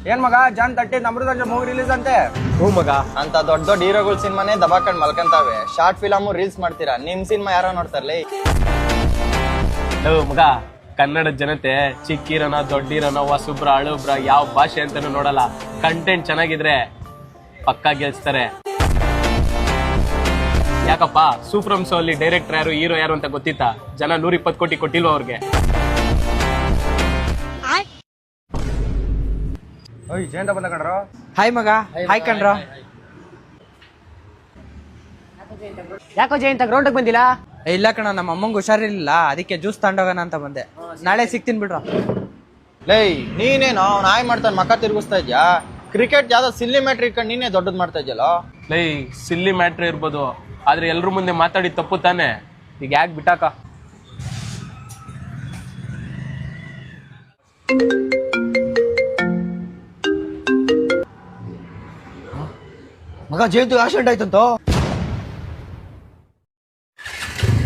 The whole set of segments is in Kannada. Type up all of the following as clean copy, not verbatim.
ಏನ್ ಮಗ ಜಾನ್ ತಟ್ಟಿ ಅಮೃತ ಮೂವಿ ರಿಲೀಸ್ ಅಂತೆ. ಹ್ಞೂ ಮಗ. ಅಂತ ದೊಡ್ಡ ದೊಡ್ಡ ಹೀರೋಗಳ ಸಿನಿಮಾನೇ ದಬಾಕಂಡ್ ಮಲ್ಕಂತಾವೆ. ಶಾರ್ಟ್ ಫಿಲಮ್ ರೀಲ್ಸ್ ಮಾಡ್ತೀರಾ, ನಿಮ್ ಸಿನಿಮಾ ಯಾರೋ ನೋಡ್ತಾರಲ್ಲ. ಮಗ, ಕನ್ನಡದ ಜನತೆ ಚಿಕ್ಕಿರನ ದೊಡ್ಡಿರನ ಹೊಸಬ್ರ ಹಳುಬ್ರ ಯಾವ ಭಾಷೆ ಅಂತಾನು ನೋಡಲ್ಲ. ಕಂಟೆಂಟ್ ಚೆನ್ನಾಗಿದ್ರೆ ಪಕ್ಕಾ ಗೆಲ್ಸ್ತಾರೆ. ಯಾಕಪ್ಪ, ಸೂಪ್ರಮ್ ಶೋ ಅಲ್ಲಿ ಡೈರೆಕ್ಟರ್ ಯಾರು ಹೀರೋ ಯಾರು ಅಂತ ಗೊತ್ತಿತ್ತಾ? ಜನ 120 ಕೋಟಿ ಕೊಟ್ಟಿಲ್ವ ಅವ್ರಿಗೆ? ಜಯಂತ ಬಂದ ಕಣ್ರು. ಹಾಯ್ ಮಗ. ಹಾಯ್ ಕಣ್ರೋ. ಯಾಕೋ ಜಯಂತ ಗ್ರೌಂಡ್ ಬಂದಿಲ್ಲ? ಇಲ್ಲ ಕಣ, ನಮ್ಮ ಅಮ್ಮಂಗೆ ಹುಷಾರಿರ್ಲಿಲ್ಲ, ಅದಕ್ಕೆ ಜ್ಯೂಸ್ ತಗೊಂಡೋಗೋಣ ಅಂತ ಬಂದೆ. ನಾಳೆ ಸಿಗ್ತೀನಿ ಬಿಡ್ರ. ಲೈ ನೀನೇನೋ ನಾಯಿ ಮಾಡ್ತಾನೆ ಮಕ್ಕ ತಿರುಗಿಸ್ತಾ ಇದ್ಯಾ? ಕ್ರಿಕೆಟ್ ಯಾವ್ದೋ ಸಿಲ್ಲಿ ಮ್ಯಾಟ್ರ್ ಇಟ್ಕೊಂಡು ನೀನೇ ದೊಡ್ಡದ್ ಮಾಡ್ತಾ ಇದ್ಯಲ್ಲ. ಲೈ ಸಿಲ್ಲಿ ಮ್ಯಾಟ್ರ್ ಇರ್ಬೋದು, ಆದ್ರೆ ಎಲ್ರ ಮುಂದೆ ಮಾತಾಡಿ ತಪ್ಪು ತಾನೆ. ಈಗ ಯಾಕೆ ಬಿಟ್ಟಾಕ? ಮಗ ಜಯಂತು ಆಕ್ಸಿಡೆಂಟ್ ಆಯ್ತಂತ.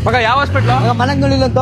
ಮಗ ಯಾವ ಹಾಸ್ಪಿಟ್ಲು? ಮನೆಗೆ ನೋಡಿಲ್ಲಂತ.